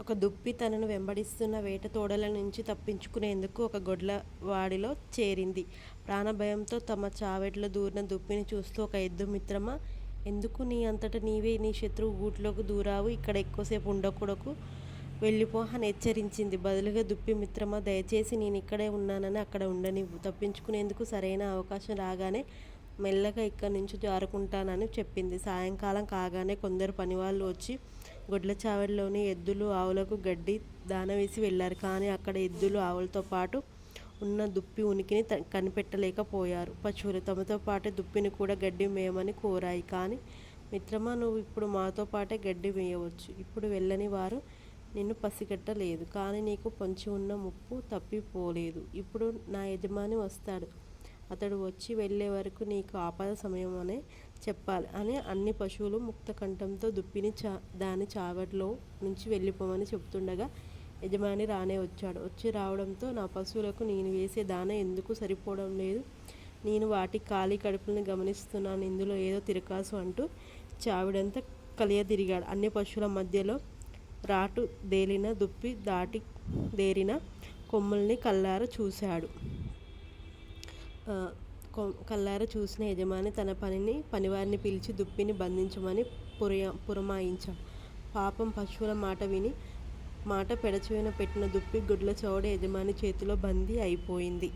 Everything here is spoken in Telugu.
ఒక దుప్పి తనను వెంబడిస్తున్న వేట తోడల నుంచి తప్పించుకునేందుకు ఒక గొడ్లవాడిలో చేరింది. ప్రాణభయంతో తమ చావెడ్ల దూరిన దుప్పిని చూస్తూ ఒక ఎద్దు మిత్రమా, ఎందుకు నీ అంతట నీవే నీ శత్రువు గూట్లోకి దూరావు? ఇక్కడ ఎక్కువసేపు ఉండకూడకు, వెళ్ళిపో అని హెచ్చరించింది. బదులుగా దుప్పి మిత్రమా, దయచేసి నేనిక్కడే ఉన్నానని అక్కడ ఉండనివ్వు. తప్పించుకునేందుకు సరైన అవకాశం రాగానే మెల్లగా ఇక్కడి నుంచి జారుకుంటానని చెప్పింది. సాయంకాలం కాగానే కొందరు పనివాళ్ళు వచ్చి గొడ్ల చావడిలోని ఎద్దులు ఆవులకు గడ్డి దానవేసి వెళ్ళారు. కానీ అక్కడ ఎద్దులు ఆవులతో పాటు ఉన్న దుప్పి ఉనికిని కనిపెట్టలేకపోయారు. పశువులు తమతో పాటే దుప్పిని కూడా గడ్డి మేయమని కోరాయి. కానీ మిత్రమా, నువ్వు ఇప్పుడు మాతో పాటే గడ్డి మేయవచ్చు. ఇప్పుడు వెళ్ళని వారు నిన్ను పసిగట్టలేదు. కానీ నీకు పొంచి ఉన్న ముప్పు తప్పిపోలేదు. ఇప్పుడు నా యజమాని వస్తాడు. అతడు వచ్చి వెళ్ళే వరకు నీకు ఆపద సమయం అనే చెప్పాలి అని అన్ని పశువులు ముక్తకంఠంతో దుప్పిని దాని చావడిలో నుంచి వెళ్ళిపోమని చెబుతుండగా యజమాని రానే వచ్చాడు. వచ్చి రావడంతో, నా పశువులకు నేను వేసే దాన ఎందుకు సరిపోవడం లేదు? నేను వాటి ఖాళీ కడుపులను గమనిస్తున్నాను. ఇందులో ఏదో తిరకాసు అంటూ చావిడంతా కలియదిరిగాడు. అన్ని పశువుల మధ్యలో రాటు దేలిన దుప్పి దాటి దేరిన కొమ్ముల్ని కళ్ళారా చూశాడు. కళ్ళారా చూసిన యజమాని తన పనివారిని పిలిచి దుప్పిని బంధించమని పురమాయించాడు. పాపం పశువుల మాట పెడచెవిన పెట్టిన దుప్పి గుడ్ల చౌడ యజమాని చేతిలో బందీ అయిపోయింది.